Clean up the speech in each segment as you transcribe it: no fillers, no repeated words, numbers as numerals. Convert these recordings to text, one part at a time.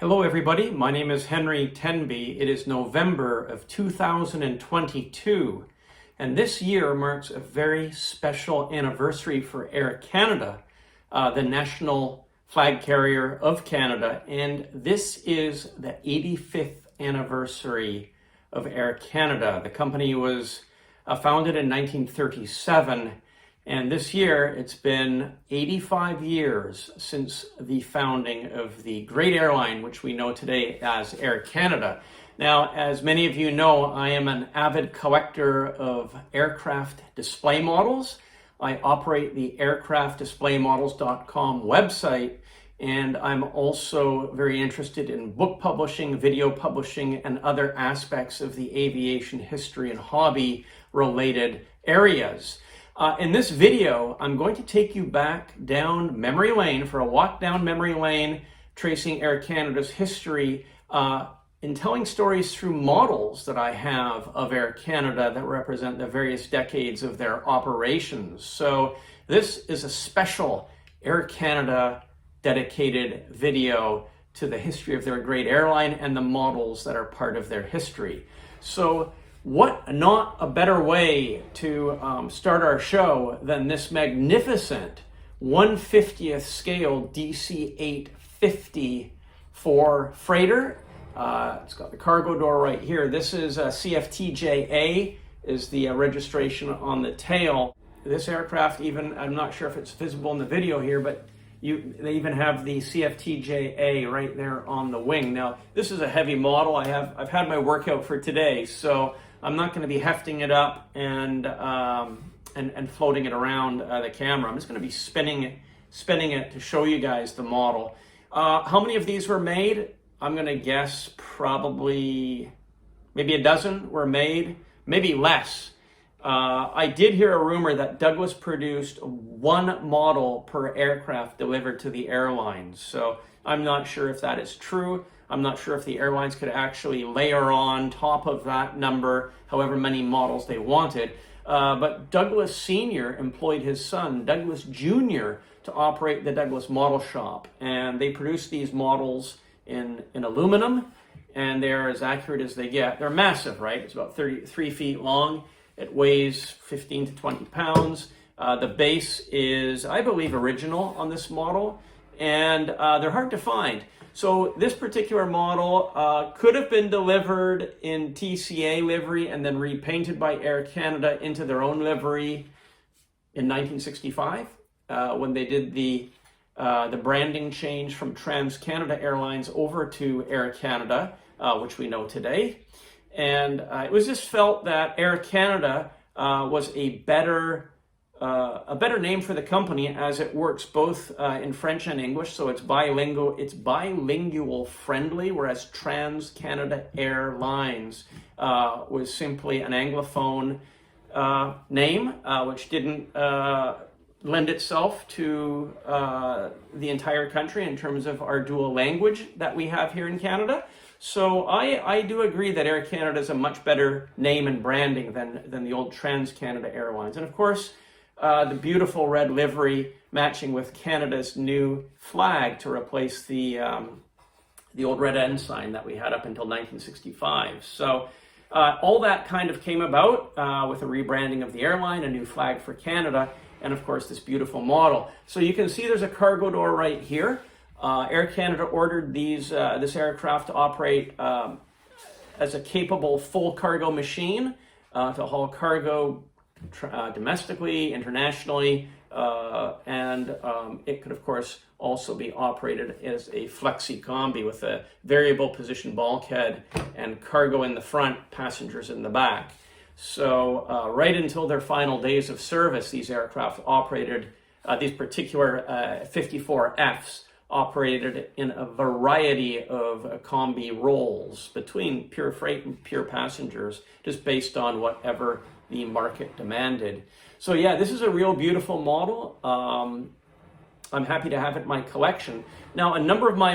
Hello everybody, my name is Henry Tenby. It is November of 2022, and this year marks a very special anniversary for Air Canada, the national flag carrier of Canada, and this is the 85th anniversary of Air Canada. The company was founded in 1937, and this year it's been 85 years since the founding of the great airline, which we know today as Air Canada. Now, as many of you know, I am an avid collector of aircraft display models. I operate the aircraftdisplaymodels.com website, and I'm also very interested in book publishing, video publishing, and other aspects of the aviation history and hobby related areas. In this video, I'm going to take you back down memory lane for a walk down memory lane, tracing Air Canada's history in telling stories through models that I have of Air Canada that represent the various decades of their operations. So this is a special Air Canada dedicated video to the history of their great airline and the models that are part of their history. So what not a better way to start our show than this magnificent 1/50th scale DC-850 for freighter. It's got the cargo door right here. This is a CFTJA is the registration on the tail. This aircraft even, I'm not sure if it's visible in the video here, but they even have the CFTJA right there on the wing. Now, this is a heavy model. I've had my workout for today, so I'm not going to be hefting it up and floating it around the camera. I'm just going to be spinning it to show you guys the model. How many of these were made? I'm going to guess probably maybe a dozen were made, maybe less. I did hear a rumor that Douglas produced one model per aircraft delivered to the airlines. So I'm not sure if that is true. I'm not sure if the airlines could actually layer on top of that number however many models they wanted. But Douglas Sr. employed his son, Douglas Jr., to operate the Douglas Model Shop. And they produced these models in aluminum, and they're as accurate as they get. They're massive, right? It's about 33 feet long. It weighs 15 to 20 pounds. The base is, I believe, original on this model, and they're hard to find. So this particular model could have been delivered in TCA livery and then repainted by Air Canada into their own livery in 1965 when they did the branding change from Trans-Canada Airlines over to Air Canada, which we know today. And it was just felt that Air Canada was a better name for the company, as it works both in French and English, so it's bilingual. It's bilingual friendly, whereas Trans-Canada Airlines was simply an Anglophone name, which didn't lend itself to the entire country in terms of our dual language that we have here in Canada. So I do agree that Air Canada is a much better name and branding than the old Trans-Canada Airlines. And of course, the beautiful red livery matching with Canada's new flag to replace the old red ensign that we had up until 1965. So all that kind of came about with a rebranding of the airline, a new flag for Canada, and of course this beautiful model. So you can see there's a cargo door right here. Air Canada ordered this aircraft to operate as a capable full cargo machine to haul cargo domestically, internationally, and it could of course also be operated as a flexi combi with a variable position bulkhead and cargo in the front, passengers in the back. So right until their final days of service, these aircraft operated, these particular 54Fs operated in a variety of combi roles between pure freight and pure passengers, just based on whatever the market demanded. So yeah, this is a real beautiful model. I'm happy to have it in my collection. Now, a number of my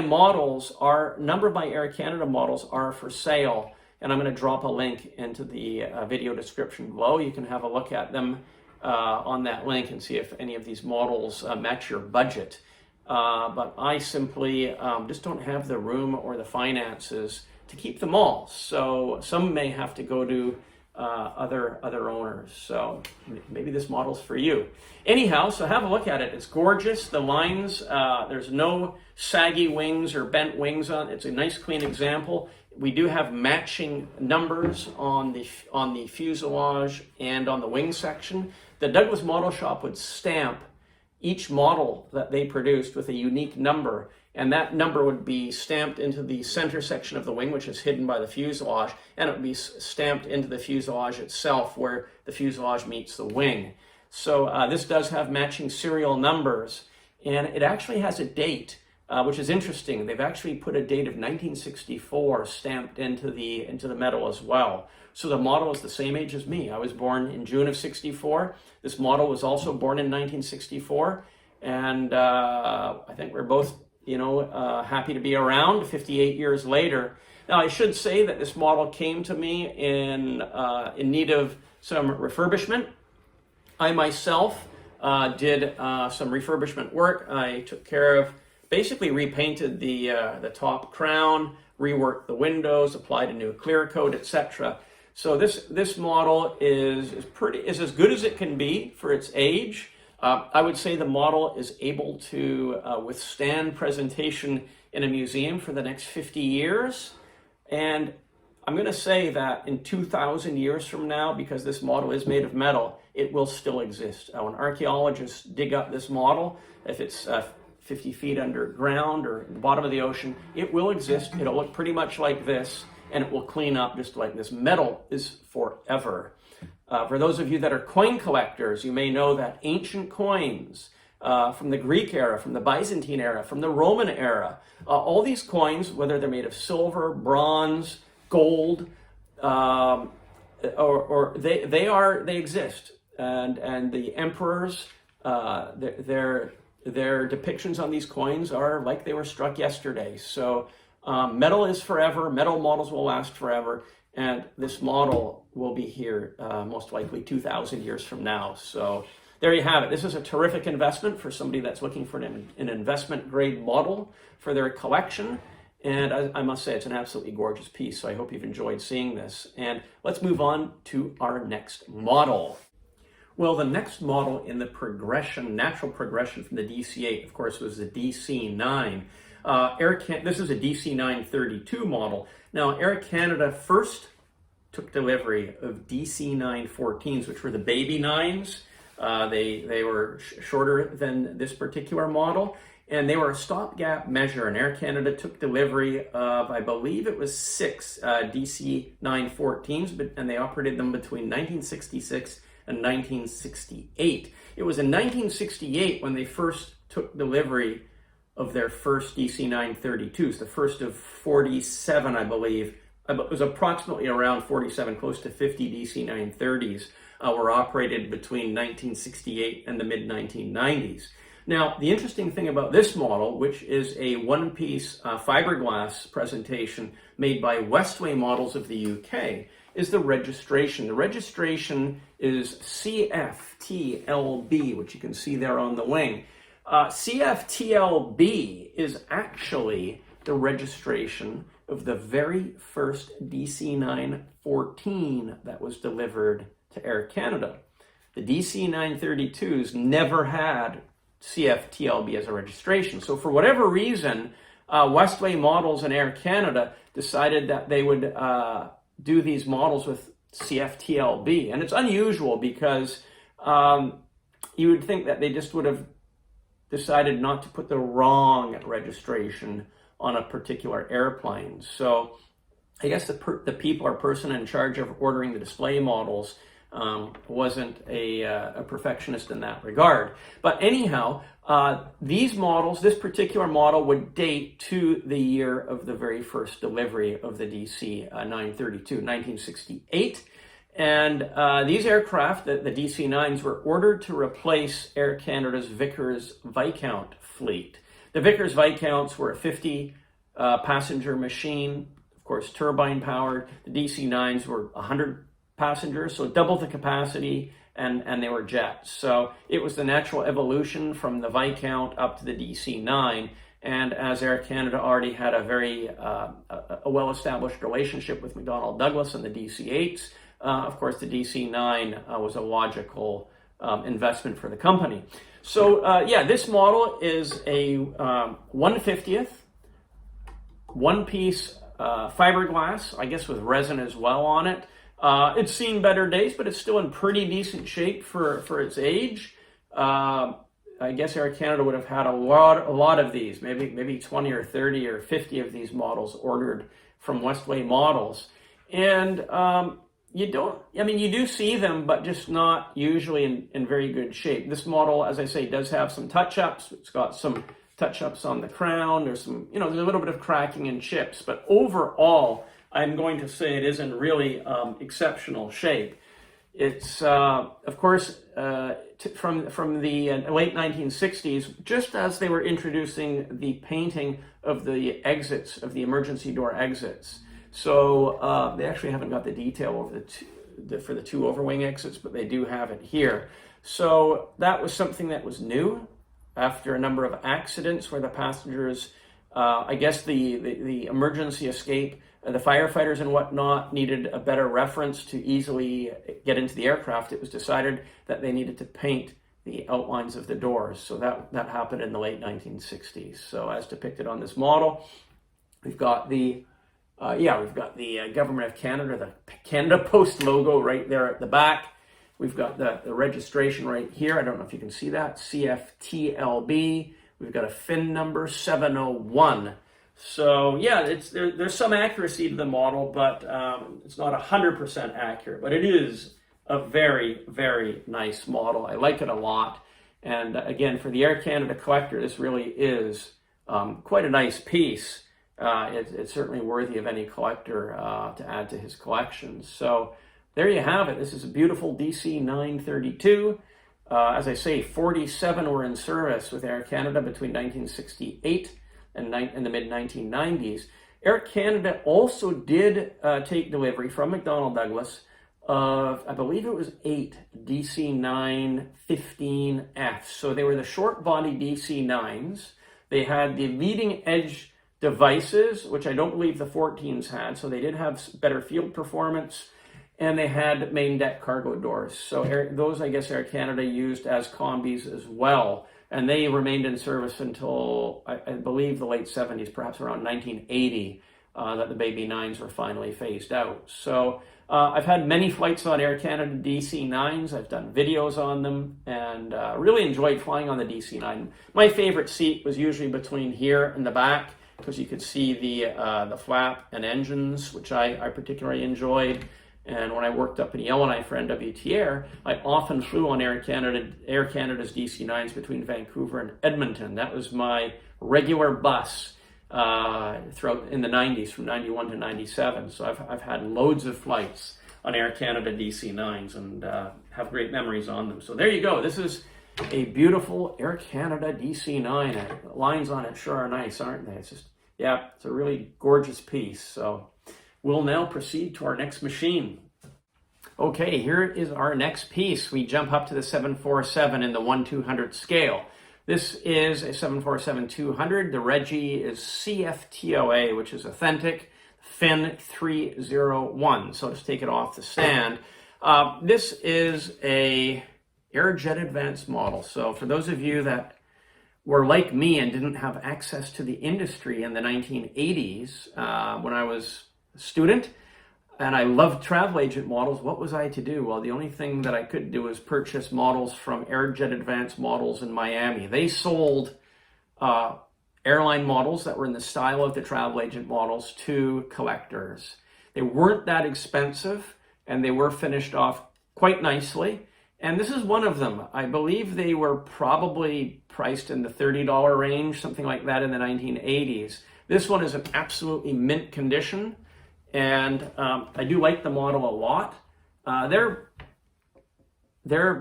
Air Canada models are for sale, and I'm going to drop a link into the video description below. You can have a look at them on that link and see if any of these models match your budget. but I simply just don't have the room or the finances to keep them all. So some may have to go to other owners. So maybe this model's for you. Anyhow, so have a look at it. It's gorgeous. The lines, there's no saggy wings or bent wings on it. It's a nice clean example. We do have matching numbers on the fuselage and on the wing section. The Douglas Model Shop would stamp each model that they produced with a unique number, and that number would be stamped into the center section of the wing, which is hidden by the fuselage, and it would be stamped into the fuselage itself where the fuselage meets the wing. So this does have matching serial numbers, and it actually has a date, which is interesting. They've actually put a date of 1964 stamped into the metal as well. So the model is the same age as me. I was born in June of '64. This model was also born in 1964, and I think we're both, happy to be around 58 years later. Now, I should say that this model came to me in need of some refurbishment. I myself did some refurbishment work. I took care of, basically repainted the top crown, reworked the windows, applied a new clear coat, etc. So this model is as good as it can be for its age. I would say the model is able to withstand presentation in a museum for the next 50 years. And I'm going to say that in 2,000 years from now, because this model is made of metal, it will still exist. When archaeologists dig up this model, if it's 50 feet underground or at the bottom of the ocean, it will exist. It'll look pretty much like this, and it will clean up just like this. Metal is forever. For those of you that are coin collectors, you may know that ancient coins from the Greek era, from the Byzantine era, from the Roman era, all these coins, whether they're made of silver, bronze, gold, or they exist, and the emperors, their depictions on these coins are like they were struck yesterday. So metal is forever. Metal models will last forever. And this model will be here most likely 2,000 years from now. So there you have it. This is a terrific investment for somebody that's looking for an investment grade model for their collection. And I must say, it's an absolutely gorgeous piece. So I hope you've enjoyed seeing this. And let's move on to our next model. Well, the next model in the natural progression from the DC-8, of course, was the DC-9. This is a DC-932 model. Now, Air Canada first took delivery of DC-914s, which were the baby nines. They were shorter than this particular model, and they were a stopgap measure. And Air Canada took delivery of, I believe it was 6 DC-914s, and they operated them between 1966 and 1968. It was in 1968 when they first took delivery of their first DC-932s, the first of 47, I believe. It was approximately around 47, close to 50 DC-930s were operated between 1968 and the mid-1990s. Now, the interesting thing about this model, which is a one-piece fiberglass presentation made by Westway Models of the UK, is the registration. The registration is CFTLB, which you can see there on the wing. CFTLB is actually the registration of the very first DC-914 that was delivered to Air Canada. The DC-932s never had CFTLB as a registration. So for whatever reason, Westway Models and Air Canada decided that they would do these models with CFTLB. And it's unusual because you would think that they just would have decided not to put the wrong registration on a particular airplane. So I guess the people or person in charge of ordering the display models wasn't a perfectionist in that regard. But anyhow, these models, this particular model would date to the year of the very first delivery of the DC-932, 1968. And these aircraft, the DC-9s, were ordered to replace Air Canada's Vickers Viscount fleet. The Vickers Viscounts were a 50-passenger machine, of course, turbine-powered. The DC-9s were 100 passengers, so double the capacity, and they were jets. So it was the natural evolution from the Viscount up to the DC-9. And as Air Canada already had a very well-established relationship with McDonnell Douglas and the DC-8s, of course the DC-9 was a logical investment for the company. So yeah, this model is a 1/50th, one-piece fiberglass, I guess with resin as well on it. It's seen better days, but it's still in pretty decent shape for its age. I guess Air Canada would have had a lot of these, maybe 20 or 30 or 50 of these models ordered from Westway Models. And you do see them, but just not usually in very good shape. This model, as I say, does have some touch-ups. It's got some touch-ups on the crown. There's some, there's a little bit of cracking and chips, but overall, I'm going to say it is in really exceptional shape. It's, of course, from the late 1960s, just as they were introducing the painting of the exits, of the emergency door exits. So they actually haven't got the detail of for the two overwing exits, but they do have it here. So that was something that was new after a number of accidents where the passengers, I guess the emergency escape, the firefighters and whatnot needed a better reference to easily get into the aircraft. It was decided that they needed to paint the outlines of the doors. So that happened in the late 1960s. So as depicted on this model, we've got the Government of Canada, the Canada Post logo right there at the back. We've got the registration right here. I don't know if you can see that, CFTLB. We've got a FIN number 701. So yeah, there's some accuracy to the model, but it's not 100% accurate, but it is a very, very nice model. I like it a lot. And again, for the Air Canada collector, this really is quite a nice piece. It's certainly worthy of any collector to add to his collection. So there you have it. This is a beautiful DC-932. As I say, 47 were in service with Air Canada between 1968 and the mid-1990s. Air Canada also did take delivery from McDonnell Douglas of, I believe it was 8 DC-9 15Fs. So they were the short body DC-9s. They had the leading edge devices, which I don't believe the 14s had. So they did have better field performance. And they had main deck cargo doors. So those, I guess, Air Canada used as combis as well. And they remained in service until, I believe, the late 70s, perhaps around 1980, that the Baby 9s were finally phased out. So I've had many flights on Air Canada DC-9s. I've done videos on them and really enjoyed flying on the DC-9. My favorite seat was usually between here and the back because you could see the flap and engines, which I particularly enjoyed. And when I worked up in Yellowknife for NWT Air, I often flew on Air Canada's DC-9s between Vancouver and Edmonton. That was my regular bus throughout in the 90s, from 91 to 97. So I've had loads of flights on Air Canada DC-9s and have great memories on them. So there you go. This is a beautiful Air Canada DC-9. The lines on it sure are nice, aren't they? It's just, yeah, it's a really gorgeous piece. So we'll now proceed to our next machine. Okay, here is our next piece. We jump up to the 747 in the 1/200 scale. This is a 747-200. The Reggie is CFTOA, which is authentic, FIN 301. So let's take it off the stand. This is a Airjet Advanced model. So for those of you that were like me and didn't have access to the industry in the 1980s, when I was student, and I loved travel agent models, what was I to do? Well, the only thing that I could do was purchase models from Airjet Advanced Models in Miami. They sold airline models that were in the style of the travel agent models to collectors. They weren't that expensive, and they were finished off quite nicely. And this is one of them. I believe they were probably priced in the $30 range, something like that in the 1980s. This one is in absolutely mint condition. And I do like the model a lot. They're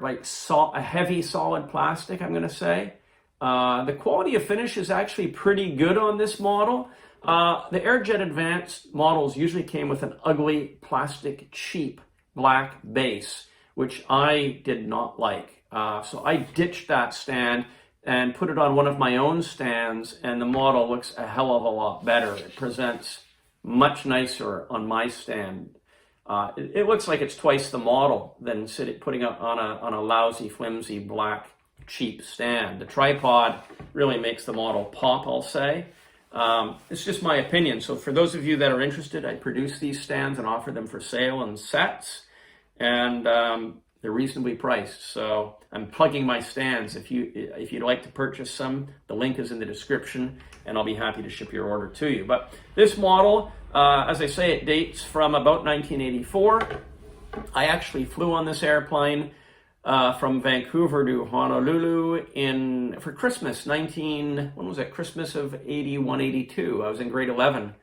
like a heavy solid plastic, I'm going to say. The quality of finish is actually pretty good on this model. The Airjet Advanced models usually came with an ugly plastic cheap black base, which I did not like. So I ditched that stand and put it on one of my own stands, and the model looks a hell of a lot better. It presents much nicer on my stand. It looks like it's twice the model than putting it on a lousy, flimsy, black, cheap stand. The tripod really makes the model pop, I'll say. It's just my opinion. So for those of you that are interested, I produce these stands and offer them for sale in sets, and they're reasonably priced. So I'm plugging my stands. If you'd like to purchase some, the link is in the description, and I'll be happy to ship your order to you. But this model, as I say, it dates from about 1984. I actually flew on this airplane from Vancouver to Honolulu for Christmas, Christmas of 81, 82. I was in grade 11.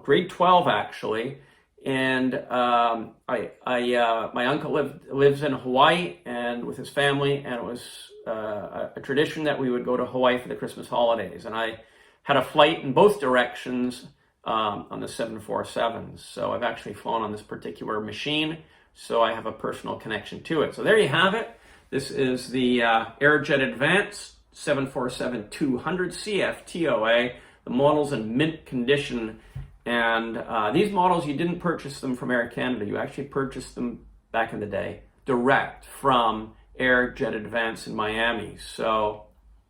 Grade 12 actually. And my uncle lives in Hawaii and with his family, and it was a tradition that we would go to Hawaii for the Christmas holidays. And I had a flight in both directions on the 747s. So I've actually flown on this particular machine, so I have a personal connection to it. So there you have it. This is the Airjet Advance 747-200 CFTOA. The model's in mint condition. And these models, you didn't purchase them from Air Canada. You actually purchased them back in the day, direct from Airjet Advance in Miami. So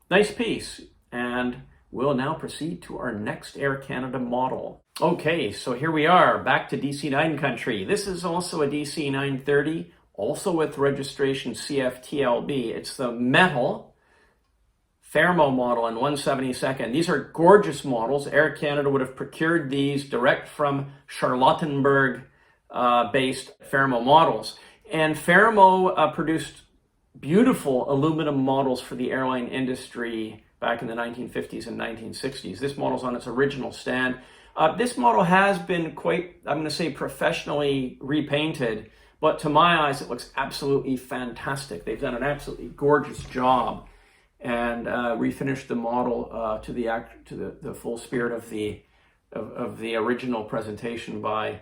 nice piece. And we'll now proceed to our next Air Canada model. Okay, so here we are, back to DC-9 country. This is also a DC-930, also with registration CFTLB. It's the metal Thermo model in 1/72. These are gorgeous models. Air Canada would have procured these direct from Charlottenburg-based Thermo models. And Thermo produced beautiful aluminum models for the airline industry back in the 1950s and 1960s. This model's on its original stand. This model has been quite, I'm going to say, professionally repainted, but to my eyes, it looks absolutely fantastic. They've done an absolutely gorgeous job and refinished the model to the full spirit of the original presentation by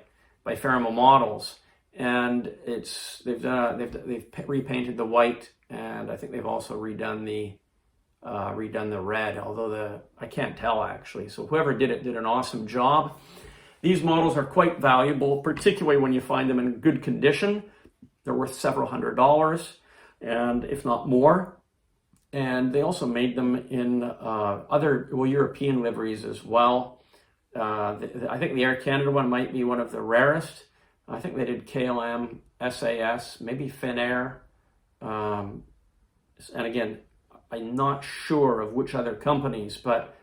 Thermo models. And they've repainted the white, and I think they've also redone the red, although I can't tell actually. So whoever did it did an awesome job. These models are quite valuable, particularly when you find them in good condition. They're worth several $100s, and if not more. And they also made them in other European liveries as well. I think the Air Canada one might be one of the rarest. I think they did KLM, SAS, maybe Finnair. And again, I'm not sure of which other companies, but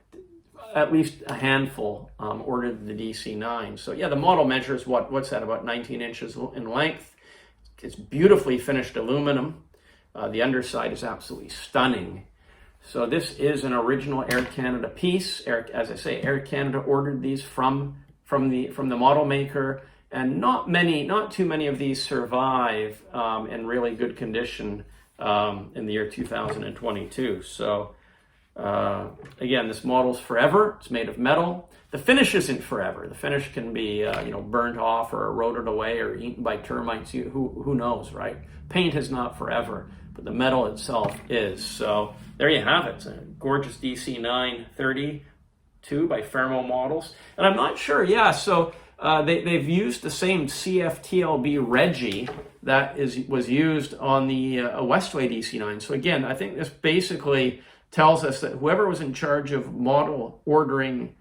at least a handful ordered the DC-9. So yeah, the model measures what's that, about 19 inches in length. It's beautifully finished aluminum. The underside is absolutely stunning. So this is an original Air Canada piece. As I say, Air Canada ordered these from the model maker, and not too many of these survive in really good condition in the year 2022. So again, this model's forever. It's made of metal. The finish isn't forever. The finish can be burnt off or eroded away or eaten by termites. Who knows, right? Paint is not forever, but the metal itself is. So there you have it. It's a gorgeous DC-930 by Thermo models. And I'm not sure, so they've used the same CFTLB Reggie that was used on the Westway DC-9. So again, I think this basically tells us that whoever was in charge of model ordering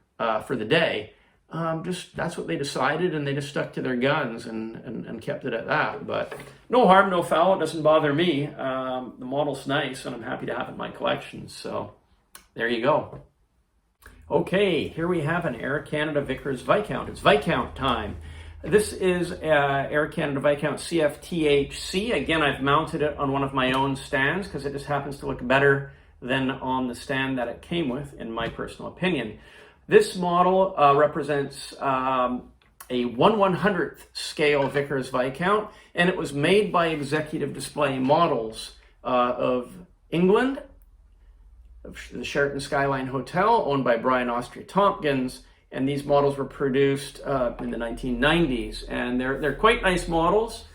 for the day, that's what they decided, and they just stuck to their guns and kept it at that. But no harm, no foul. It doesn't bother me. The model's nice, and I'm happy to have it in my collection. So there you go. Okay, here we have an Air Canada Vickers Viscount. It's Viscount time. This is Air Canada Viscount CFTHC. Again, I've mounted it on one of my own stands because it just happens to look better than on the stand that it came with, in my personal opinion. This model represents a 1/100th scale Vickers Viscount, and it was made by Executive Display Models of England, of the Sheraton Skyline Hotel, owned by Brian Austria Tompkins, and these models were produced in the 1990s, and they're quite nice models,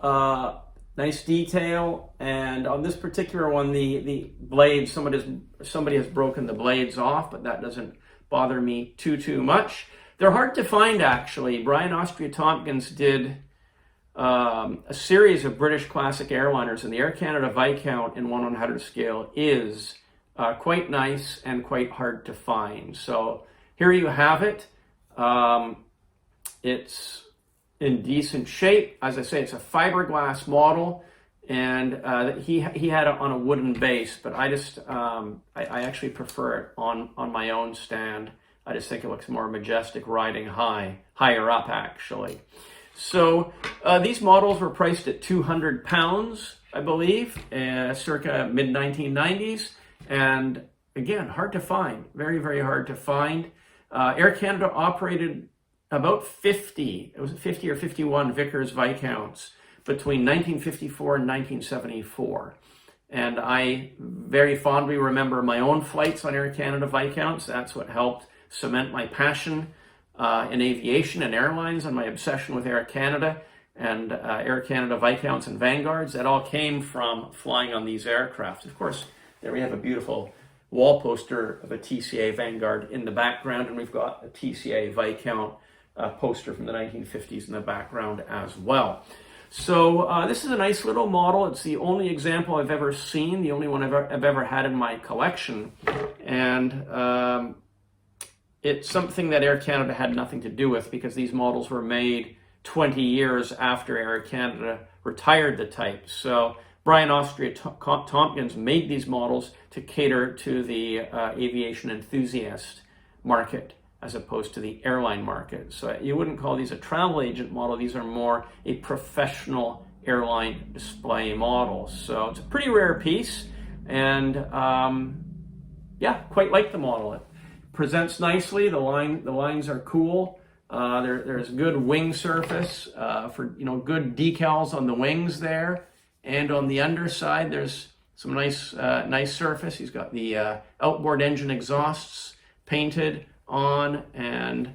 nice detail. And on this particular one, the blades, somebody has broken the blades off, but that doesn't bother me too much. They're hard to find, actually. Brian Austria Tompkins did a series of British classic airliners, and the Air Canada Viscount in 1/100 scale is quite nice and quite hard to find. So here you have it. It's in decent shape. As I say, it's a fiberglass model, and he had it on a wooden base, but I just I actually prefer it on my own stand. I just think it looks more majestic riding higher up, actually. So these models were priced at £200, I believe, circa mid-1990s, and again, hard to find, very hard to find. Air Canada operated about 50 or 51 Vickers Viscounts between 1954 and 1974. And I very fondly remember my own flights on Air Canada Viscounts. That's what helped cement my passion in aviation and airlines and my obsession with Air Canada and Air Canada Viscounts and Vanguards. That all came from flying on these aircraft. Of course, there we have a beautiful wall poster of a TCA Vanguard in the background, and we've got a TCA Viscount poster from the 1950s in the background as well. So this is a nice little model. It's the only example I've ever seen, the only one I've ever had in my collection, and it's something that Air Canada had nothing to do with, because these models were made 20 years after Air Canada retired the type. So Brian Austria Tompkins made these models to cater to the aviation enthusiast market as opposed to the airline market. So you wouldn't call these a travel agent model. These are more a professional airline display model. So it's a pretty rare piece, and yeah, quite like the model. It presents nicely. The lines are cool. There's good wing surface for good decals on the wings there, and on the underside there's some nice surface. He's got the outboard engine exhausts painted on, and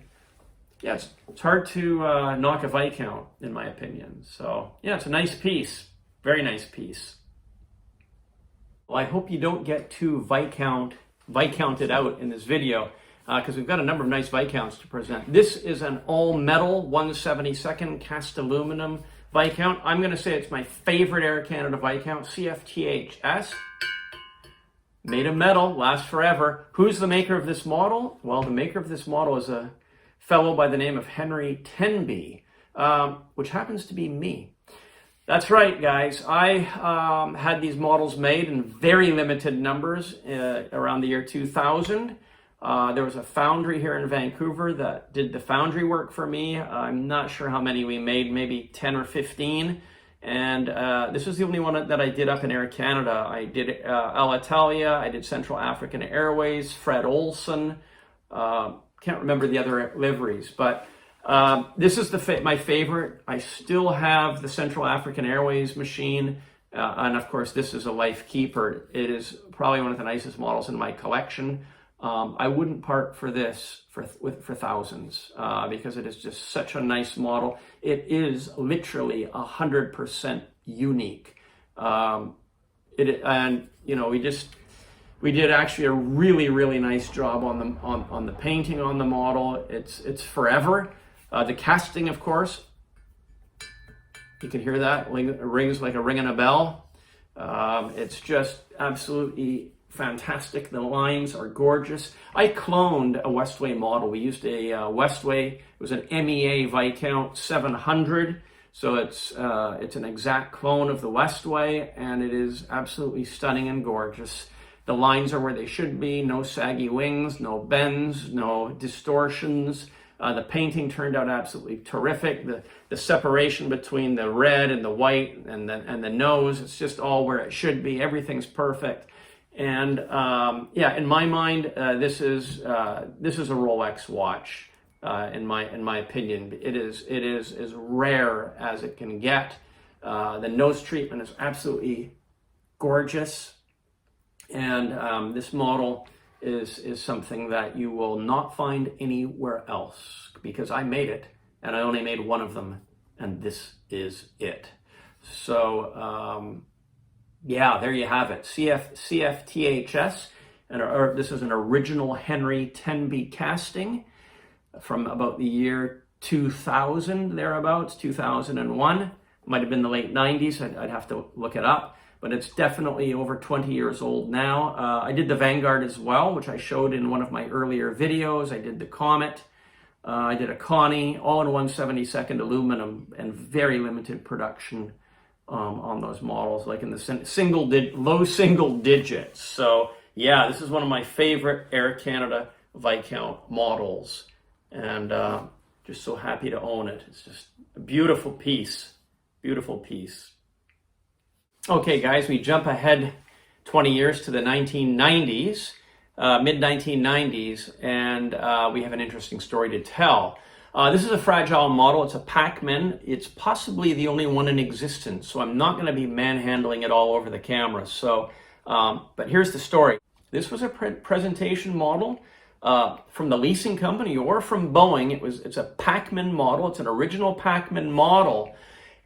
yeah, it's hard to knock a Viscount in my opinion. So yeah, it's a nice piece, very nice piece. Well, I hope you don't get too Viscounted out in this video, because we've got a number of nice Viscounts to present. This is an all-metal 1/72 cast aluminum Viscount. I'm going to say it's my favorite Air Canada Viscount, CFTHS. Made of metal, lasts forever. Who's the maker of this model? Well, the maker of this model is a fellow by the name of Henry Tenby, which happens to be me. That's right, guys. I had these models made in very limited numbers around the year 2000. There was a foundry here in Vancouver that did the foundry work for me. I'm not sure how many we made, maybe 10 or 15. And this was the only one that I did up in Air Canada. I did Alitalia, I did Central African Airways, Fred Olsen. Can't remember the other liveries, but this is my favorite. I still have the Central African Airways machine, and of course this is a life keeper. It is probably one of the nicest models in my collection. I wouldn't part for this for thousands, because it is just such a nice model. It is literally 100% unique. We did actually a really nice job on the painting on the model. It's forever. The casting, of course, you can hear that. It rings like a ring in a bell. It's just absolutely fantastic. The lines are gorgeous. I cloned a Westway model. We used a Westway. It was an MEA Viscount 700. So it's an exact clone of the Westway, and it is absolutely stunning and gorgeous. The lines are where they should be. No saggy wings, no bends, no distortions. The painting turned out absolutely terrific. The separation between the red and the white and the nose, it's just all where it should be. Everything's perfect. And yeah, in my mind, this is a Rolex watch. In my opinion, it is as rare as it can get. The nose treatment is absolutely gorgeous, and this model is something that you will not find anywhere else, because I made it and I only made one of them, and this is it. So yeah, there you have it. CFTHS, and this is an original Henry Tenby casting from about the year 2000, thereabouts, 2001. Might have been the late 90s, I'd have to look it up, but it's definitely over 20 years old now. I did the Vanguard as well, which I showed in one of my earlier videos. I did the Comet, I did a Connie, all in 1/72 aluminum, and very limited production on those models, like in the low single digits. So yeah, this is one of my favorite Air Canada Viscount models, and just so happy to own it. It's just a beautiful piece, beautiful piece. Okay guys, we jump ahead 20 years to the 1990s, mid-1990s, and we have an interesting story to tell. This is a fragile model. It's a Pac-Man. It's possibly the only one in existence, so I'm not going to be manhandling it all over the camera. So, but here's the story. This was a presentation model from the leasing company or from Boeing. It's a Pac-Man model. It's an original Pac-Man model,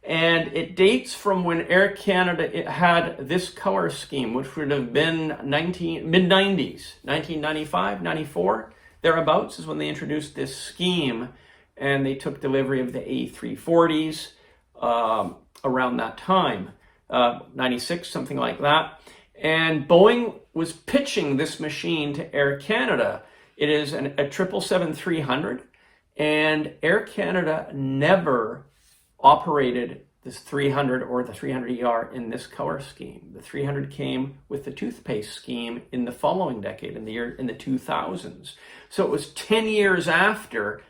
and it dates from when Air Canada had this color scheme, which would have been mid-90s, 1995, 94, thereabouts is when they introduced this scheme. And they took delivery of the A340s around that time, 96, something like that. And Boeing was pitching this machine to Air Canada. It is a 777-300, and Air Canada never operated this 300 or the 300ER in this color scheme. The 300 came with the toothpaste scheme in the following decade, in the 2000s. So it was 10 years after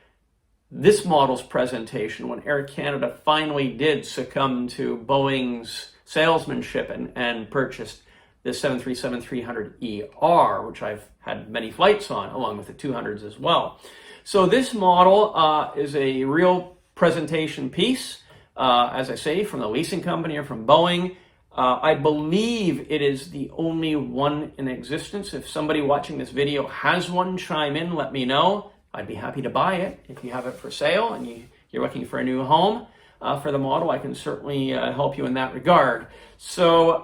this model's presentation when Air Canada finally did succumb to Boeing's salesmanship and purchased the 737-300ER, which I've had many flights on, along with the 200s as well. So this model is a real presentation piece, as I say, from the leasing company or from Boeing. I believe it is the only one in existence. If somebody watching this video has one, chime in, let me know. I'd be happy to buy it. If you have it for sale and you're looking for a new home for the model, I can certainly help you in that regard. So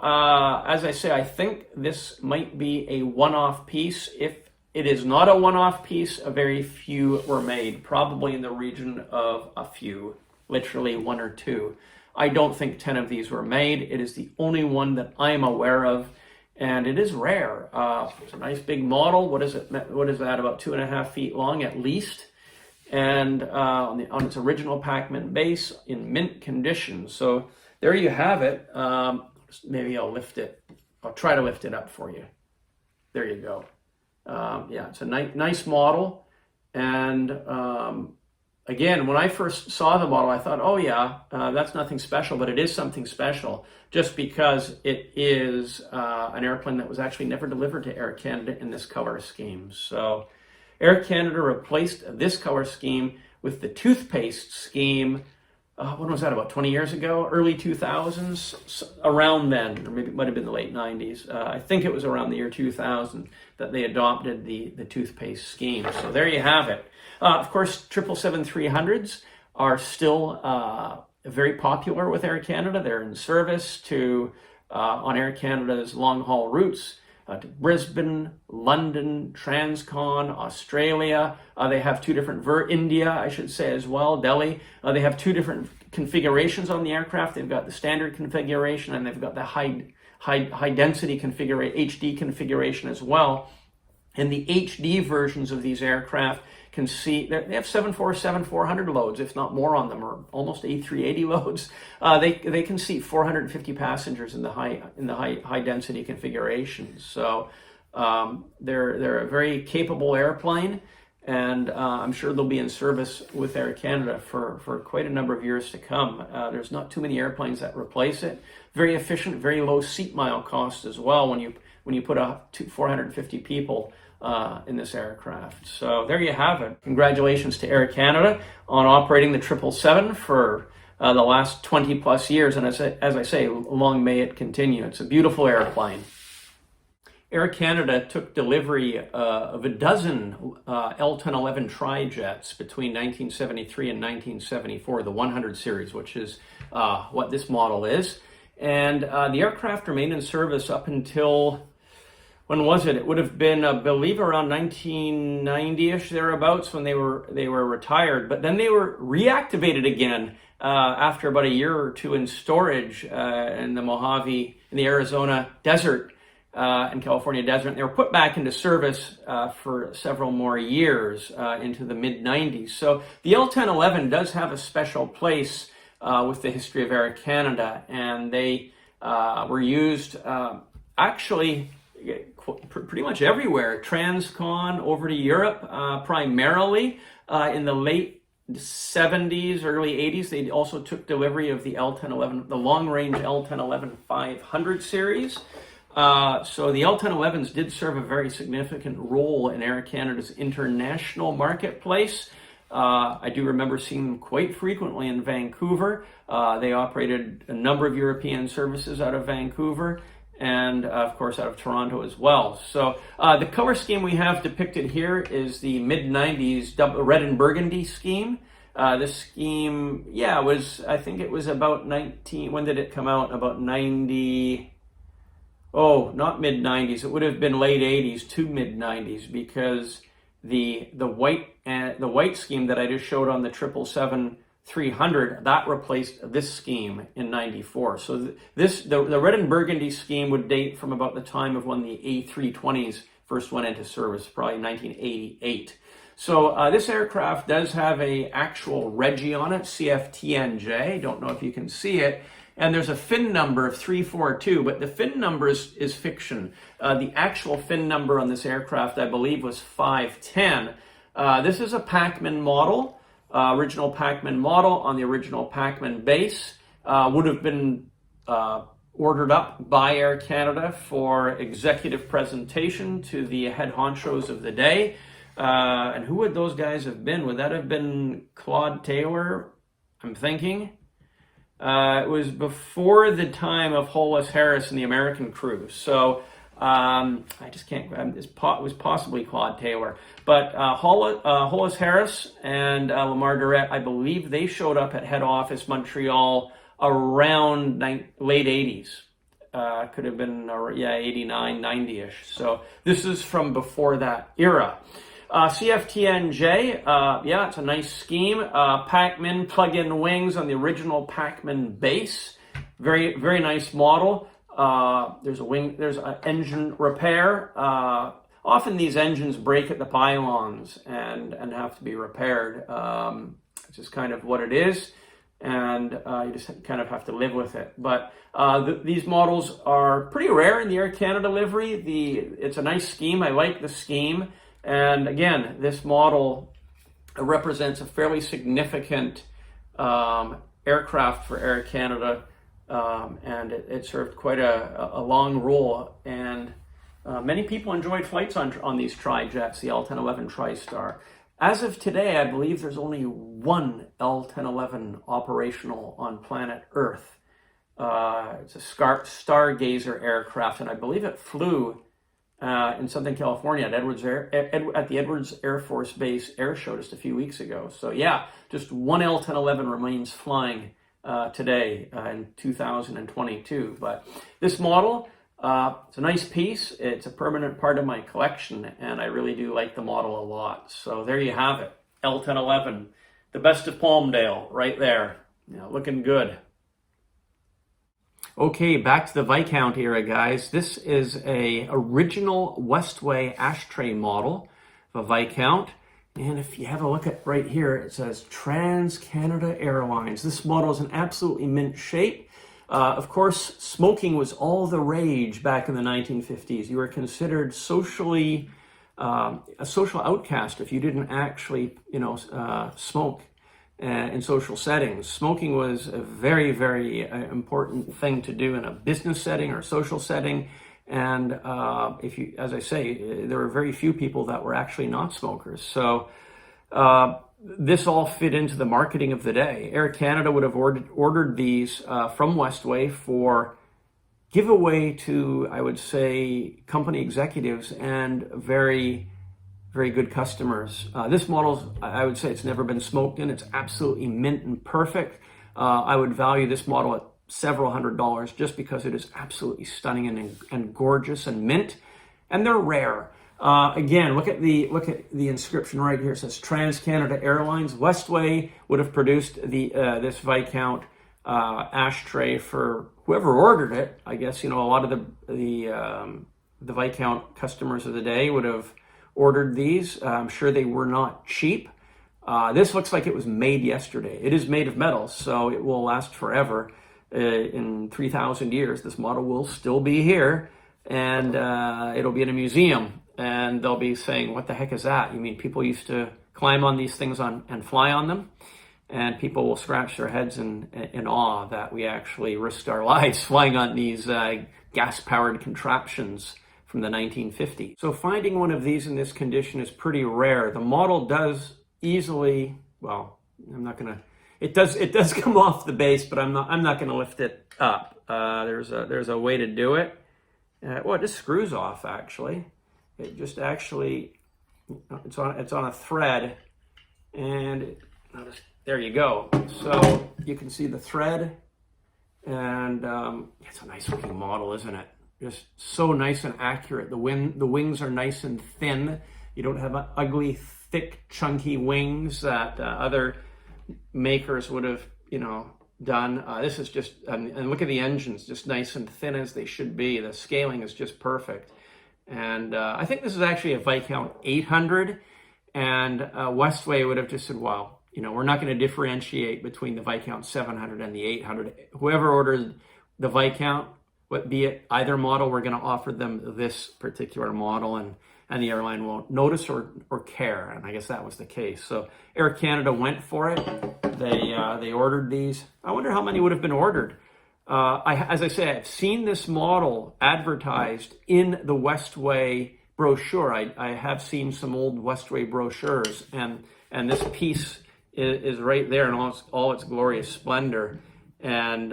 as I say, I think this might be a one-off piece. If it is not a one-off piece, a very few were made, probably in the region of a few, literally one or two. I don't think 10 of these were made. It is the only one that I am aware of, and it is rare. It's a nice big model. What is it? What is that? About 2.5 feet long at least, and on its original Pac-Man base in mint condition. So there you have it. Maybe I'll lift it. I'll try to lift it up for you. There you go. Yeah, it's a nice model, and again, when I first saw the model, I thought, oh yeah, that's nothing special, but it is something special just because it is an airplane that was actually never delivered to Air Canada in this color scheme. So Air Canada replaced this color scheme with the toothpaste scheme. When was that, about 20 years ago? Early 2000s, around then, or maybe it might have been the late 90s. I think it was around the year 2000 that they adopted the toothpaste scheme. So there you have it. Of course, 777-300s are still very popular with Air Canada. They're in service to on Air Canada's long-haul routes to Brisbane, London, Transcon, Australia. They have two different, India, I should say as well, Delhi. They have two different configurations on the aircraft. They've got the standard configuration and they've got the high density configuration, HD configuration as well. And the HD versions of these aircraft can see, they have 747-400 loads, if not more on them, or almost A380 loads. They can seat 450 passengers in the high density configurations. So they're a very capable airplane, and I'm sure they'll be in service with Air Canada for quite a number of years to come. There's not too many airplanes that replace it. Very efficient, very low seat mile cost as well when you put 450 people in this aircraft. So there you have it. Congratulations to Air Canada on operating the 777 for the last 20 plus years, and as I say, long may it continue. It's a beautiful airplane. Air Canada took delivery of a dozen L-1011 tri-jets between 1973 and 1974, the 100 series, which is what this model is. And the aircraft remained in service up until, when was it? It would have been, I believe, around 1990-ish, thereabouts, when they were retired. But then they were reactivated again after about a year or two in storage in the Mojave, in the Arizona desert and California desert. They were put back into service for several more years into the mid-90s. So the L-1011 does have a special place with the history of Air Canada, and they were used actually pretty much everywhere. Transcon over to Europe primarily in the late 70s, early 80s. They also took delivery of the L-1011, the long-range L-1011 500 series. So the L-1011s did serve a very significant role in Air Canada's international marketplace. I do remember seeing them quite frequently in Vancouver. They operated a number of European services out of Vancouver, and of course out of Toronto as well. So the color scheme we have depicted here is the mid-90s red and burgundy scheme. This scheme, I think it was about when did it come out? About 90, not mid-90s. It would have been late 80s to mid-90s, because the white scheme that I just showed on the 777-300, that replaced this scheme in 94. So the red and burgundy scheme would date from about the time of when the A320s first went into service, probably 1988. So this aircraft does have a actual Reggie on it, CFTNJ. Don't know if you can see it. And there's a fin number of 342, but the fin number is fiction. The actual fin number on this aircraft, I believe, was 510. This is a Packman model. Original Packman model on the original Packman base, would have been ordered up by Air Canada for executive presentation to the head honchos of the day. And who would those guys have been? Would that have been Claude Taylor, I'm thinking? It was before the time of Hollis Harris and the American crew. So I just can't, it was possibly Claude Taylor. But Hollis Harris and Lamar Durrett, I believe they showed up at head office Montreal around late 80s. Could have been, 89, 90-ish. So this is from before that era. CFTNJ, it's a nice scheme. Packman plug-in wings on the original Packman base. Very, very nice model. There's an engine repair. Often these engines break at the pylons and have to be repaired. It's just kind of what it is, and you just kind of have to live with it. But these models are pretty rare in the Air Canada livery. It's a nice scheme. I like the scheme. And again, this model represents a fairly significant aircraft for Air Canada, and it served quite a long role. And many people enjoyed flights on these tri-jets, the L-1011 TriStar. As of today, I believe there's only one L-1011 operational on planet Earth. It's a Stargazer aircraft, and I believe it flew in Southern California at the Edwards Air Force Base Air Show just a few weeks ago. So just one L-1011 remains flying today in 2022. But this model, it's a nice piece. It's a permanent part of my collection, and I really do like the model a lot. So there you have it, L-1011, the best of Palmdale, right there. Looking good. Okay, back to the Viscount era, guys. This is a original Westway ashtray model of a Viscount. And if you have a look at right here, it says Trans-Canada Airlines. This model is in absolutely mint shape. Of course, smoking was all the rage back in the 1950s. You were considered a social outcast if you didn't actually, smoke in social settings. Smoking was a very, very important thing to do in a business setting or social setting. And as I say, there were very few people that were actually not smokers. So this all fit into the marketing of the day. Air Canada would have ordered these from Westway for giveaway to, I would say, company executives and very, very good customers. This model, I would say it's never been smoked in. It's absolutely mint and perfect. I would value this model at several $100s just because it is absolutely stunning and gorgeous and mint, and they're rare. Again, look at the inscription right here. It says Trans-Canada Airlines. Westway would have produced this Viscount ashtray for whoever ordered it. I guess, you know, a lot of the Viscount customers of the day would have ordered these. I'm sure they were not cheap. This looks like it was made yesterday. It is made of metal, so it will last forever. In 3,000 years, this model will still be here, and it'll be in a museum, and they'll be saying, what the heck is that? You mean people used to climb on these things and fly on them? And people will scratch their heads in awe that we actually risked our lives flying on these gas-powered contraptions from the 1950s. So finding one of these in this condition is pretty rare. The model does easily, well, I'm not gonna, it does come off the base, but I'm not gonna lift it up. There's a way to do it. Well, it just screws off actually. It just actually, it's on a thread, and there you go. So you can see the thread, and it's a nice looking model, isn't it? Just so nice and accurate. The wings are nice and thin. You don't have ugly, thick, chunky wings that other makers would have, you know, done. This is just, and look at the engines, just nice and thin as they should be. The scaling is just perfect. And I think this is actually a Viscount 800, and Westway would have just said, well, you know, we're not going to differentiate between the Viscount 700 and the 800. Whoever ordered the Viscount, be it either model, we're going to offer them this particular model, and the airline won't notice or care. And I guess that was the case. So Air Canada went for it. They ordered these. I wonder how many would have been ordered. As I say, I've seen this model advertised in the Westway brochure. I have seen some old Westway brochures, and this piece is right there in all its glorious splendor. And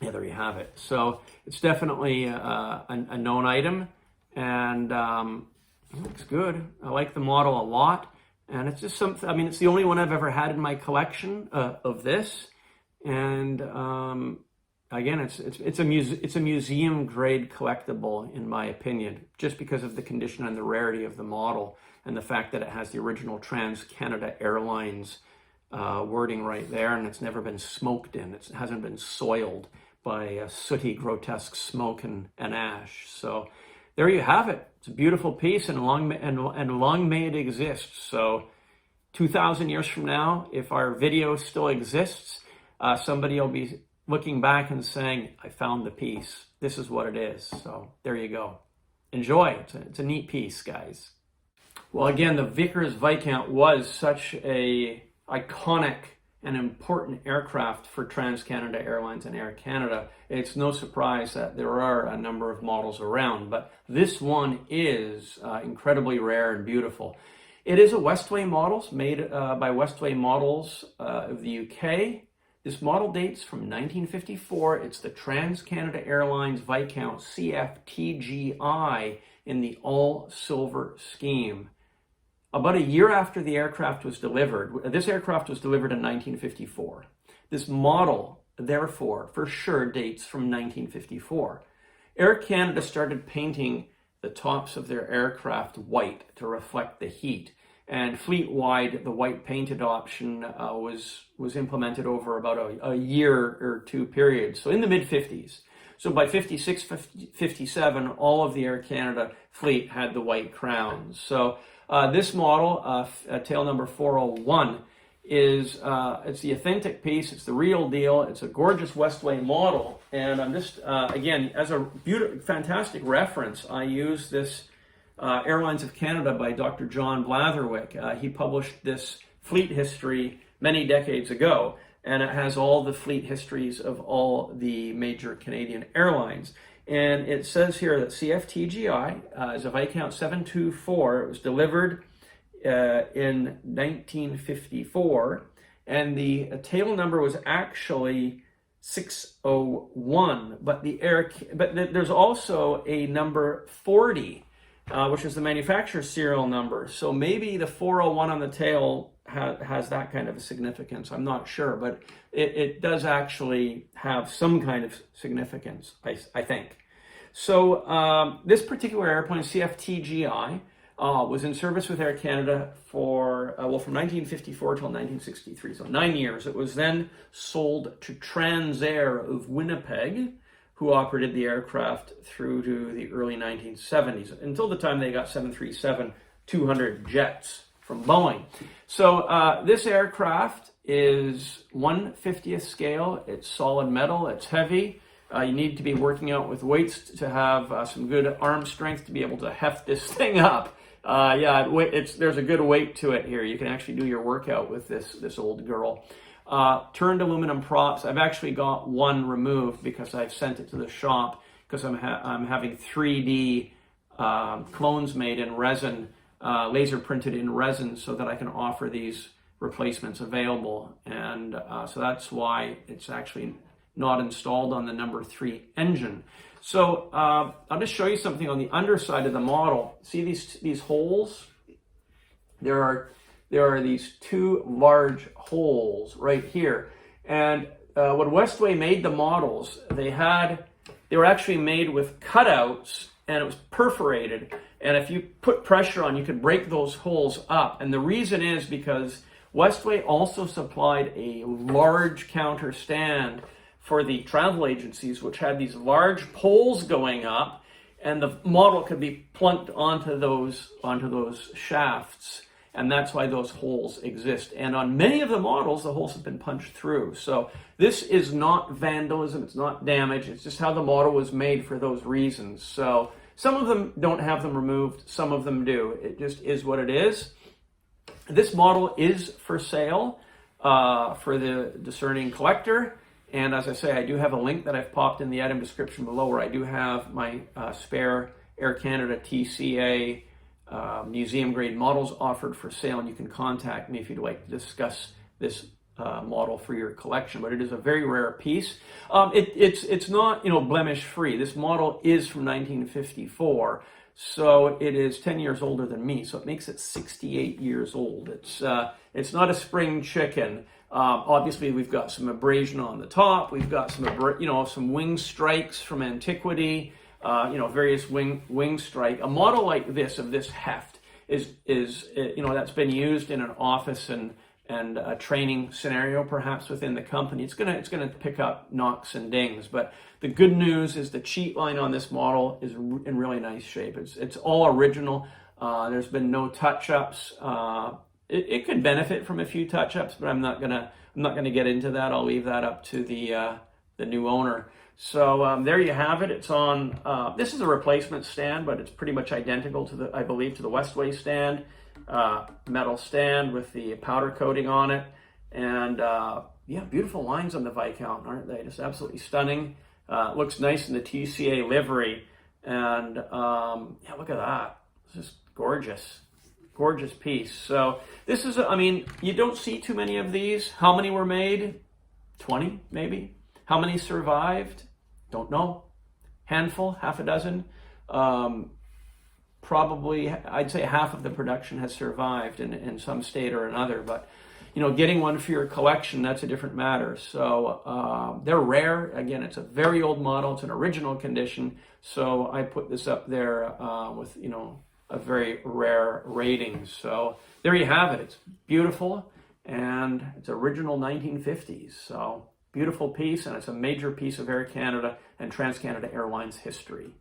yeah, there you have it. So it's definitely a known item, and it looks good. I like the model a lot, and it's just something. I mean, it's the only one I've ever had in my collection of this, and again, it's a museum grade collectible in my opinion, just because of the condition and the rarity of the model, and the fact that it has the original Trans-Canada Airlines wording right there, and it's never been smoked in. It hasn't been soiled by sooty, grotesque smoke and ash. So there you have it. It's a beautiful piece, and long may it exist. So 2,000 years from now, if our video still exists, somebody will be looking back and saying, I found the piece. This is what it is. So there you go. Enjoy. It's a neat piece, guys. Well, again, the Vickers Viscount was such a iconic and important aircraft for Trans-Canada Airlines and Air Canada. It's no surprise that there are a number of models around, but this one is incredibly rare and beautiful. It is a Westway model, made by Westway Models of the UK. This model dates from 1954. It's the Trans-Canada Airlines Viscount CFTGI in the all-silver scheme. About a year after the aircraft was delivered, this aircraft was delivered in 1954. This model, therefore, for sure dates from 1954. Air Canada started painting the tops of their aircraft white to reflect the heat. And fleet-wide, the white painted option was implemented over about a year or two period, so in the mid-50s. So by 56, 57, all of the Air Canada fleet had the white crowns. So this model, tail number 401, is it's the authentic piece. It's the real deal. It's a gorgeous Westway model, and I'm just again, as a fantastic reference, I use this Airlines of Canada by Dr. John Blatherwick. He published this fleet history many decades ago, and it has all the fleet histories of all the major Canadian airlines. And it says here that CFTGI is a Viscount 724. It was delivered in 1954, and the tail number was actually 601, but there's also a number 40, which is the manufacturer's serial number. So maybe the 401 on the tail has that kind of a significance. I'm not sure, but it does actually have some kind of significance, I think. So this particular airplane, CFTGI, was in service with Air Canada from 1954 till 1963, so 9 years. It was then sold to Transair of Winnipeg, who operated the aircraft through to the early 1970s, until the time they got 737-200 jets from Boeing. So this aircraft is 1/50th scale. It's solid metal. It's heavy. You need to be working out with weights to have some good arm strength to be able to heft this thing up. There's a good weight to it here. You can actually do your workout with this old girl. Turned aluminum props. I've actually got one removed because I've sent it to the shop because I'm having 3D clones made in resin, laser printed in resin, so that I can offer these replacements available. And so that's why it's actually not installed on the number 3 engine. So I'll just show you something on the underside of the model. See these holes? There are these 2 large holes right here. And when Westway made the models, they were actually made with cutouts, and it was perforated. And if you put pressure on, you could break those holes up. And the reason is because Westway also supplied a large counter stand for the travel agencies, which had these large poles going up, and the model could be plunked onto those shafts, and that's why those holes exist. And on many of the models, the holes have been punched through. So this is not vandalism, it's not damage, it's just how the model was made for those reasons. So some of them don't have them removed, some of them do. It just is what it is. This model is for sale for the discerning collector. And as I say, I do have a link that I've popped in the item description below, where I do have my spare Air Canada TCA museum grade models offered for sale, and you can contact me if you'd like to discuss this model for your collection. But it is a very rare piece. It's not blemish free. This model is from 1954, so it is 10 years older than me. So it makes it 68 years old. It's not a spring chicken. Obviously, we've got some abrasion on the top. We've got some wing strikes from antiquity. Various wing strike. A model like this, of this heft, is that's been used in an office and a training scenario, perhaps within the company. It's gonna pick up knocks and dings. But the good news is the cheat line on this model is in really nice shape. It's all original. There's been no touch-ups. It could benefit from a few touch-ups, but I'm not gonna get into that. I'll leave that up to the new owner. So there you have it. It's on. This is a replacement stand, but it's pretty much identical to I believe to the Westway stand. Metal stand with the powder coating on it, and beautiful lines on the Viscount, aren't they? Just absolutely stunning. Looks nice in the TCA livery, and look at that. It's just gorgeous. Gorgeous piece. So this is, you don't see too many of these. How many were made? 20, maybe. How many survived? Don't know. Handful, half a dozen. Probably, I'd say half of the production has survived in some state or another. But, getting one for your collection, that's a different matter. So they're rare. Again, it's a very old model. It's an original condition. So I put this up there with, a very rare rating. So there you have it. It's beautiful, and it's original 1950s. So beautiful piece, and it's a major piece of Air Canada and Trans-Canada Airlines history.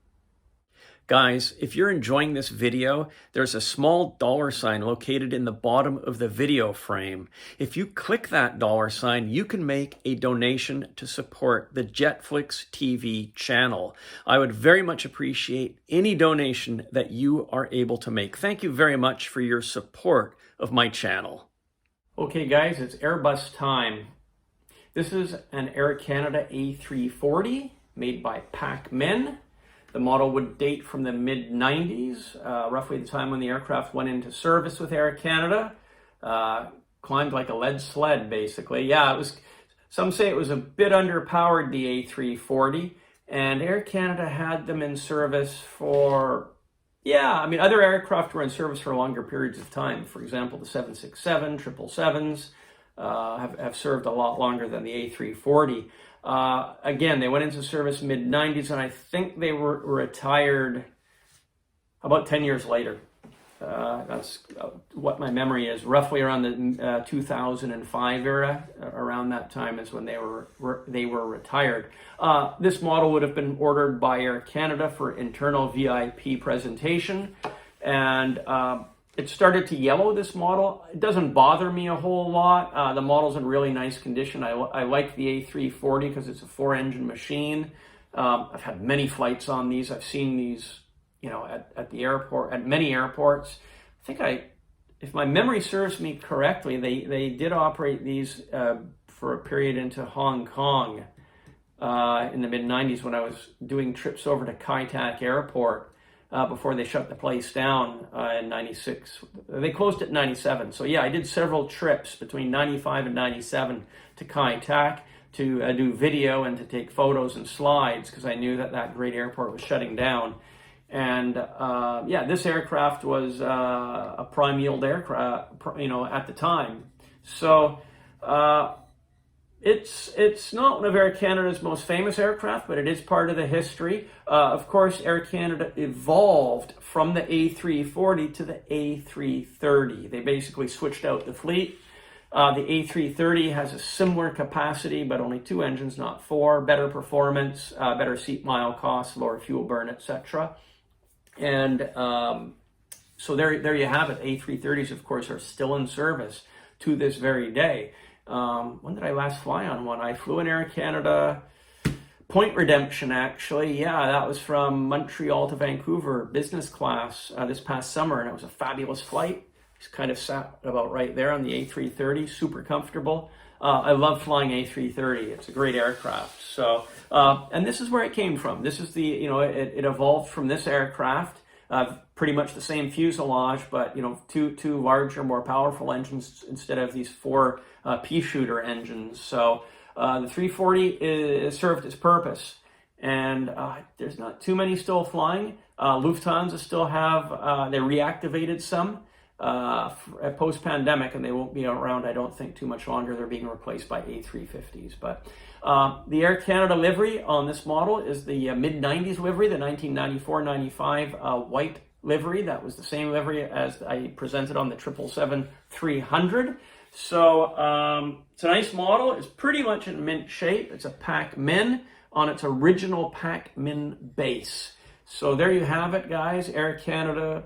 Guys, if you're enjoying this video, there's a small $sign located in the bottom of the video frame. If you click that $sign, you can make a donation to support the JetFlix TV channel. I would very much appreciate any donation that you are able to make. Thank you very much for your support of my channel. Okay guys, it's Airbus time. This is an Air Canada A340 made by Pac-Men. The model would date from the mid-90s, roughly the time when the aircraft went into service with Air Canada. Climbed like a lead sled, basically. Yeah, it was Some say it was a bit underpowered, the A340, and Air Canada had them in service for, yeah, I mean, other aircraft were in service for longer periods of time. For example, the 767, 777s have served a lot longer than the A340. Again, they went into service mid-90s, and I think they were retired about 10 years later. That's what my memory is. Roughly around the 2005 era, around that time is when they were retired. This model would have been ordered by Air Canada for internal VIP presentation, and it started to yellow, this model. It doesn't bother me a whole lot. The model's in really nice condition. I like the A340 because it's a 4-engine machine. I've had many flights on these. I've seen these, you know, at the airport, at many airports. I think if my memory serves me correctly, they did operate these for a period into Hong Kong in the mid-90s when I was doing trips over to Kai Tak Airport before they shut the place down in 96. They closed it in 97. So yeah, I did several trips between 95 and 97 to Kai Tak to do video and to take photos and slides because I knew that great airport was shutting down. And yeah, this aircraft was a prime yield aircraft, you know, at the time. So it's not one of Air Canada's most famous aircraft, but it is part of the history. Of course, Air Canada evolved from the A340 to the A330. They basically switched out the fleet. The A330 has a similar capacity, but only 2 engines, not 4. Better performance, better seat mile costs, lower fuel burn, etc. And so there you have it. A330s, of course, are still in service to this very day. When did I last fly on one? I flew in Air Canada Point Redemption, actually. Yeah, that was from Montreal to Vancouver, business class, this past summer, and it was a fabulous flight. Just kind of sat about right there on the A330, super comfortable. I love flying A330. It's a great aircraft. So, and this is where it came from. This is the, you know, it evolved from this aircraft, pretty much the same fuselage, but, you know, two larger, more powerful engines instead of these 4 pea shooter engines. So the 340 served its purpose, and there's not too many still flying. Lufthansa still have, they reactivated some post-pandemic, and they won't be around, I don't think, too much longer. They're being replaced by A350s. But the Air Canada livery on this model is the mid-90s livery, the 1994-95 white livery. That was the same livery as I presented on the 777-300. So it's a nice model. It's pretty much in mint shape. It's a Pac-Min on its original Pac-Min base. So there you have it, guys. Air Canada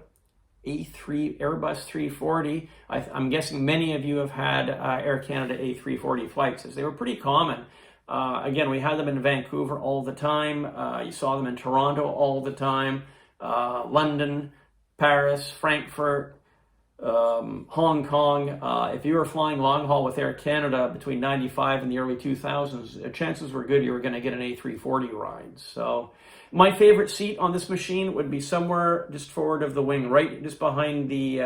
Airbus 340. I'm guessing many of you have had Air Canada A340 flights, as they were pretty common. Again, we had them in Vancouver all the time. You saw them in Toronto all the time. London, Paris, Frankfurt, Hong Kong. If you were flying long haul with Air Canada between 95 and the early 2000s, chances were good you were going to get an A340 ride. So my favorite seat on this machine would be somewhere just forward of the wing, right just behind the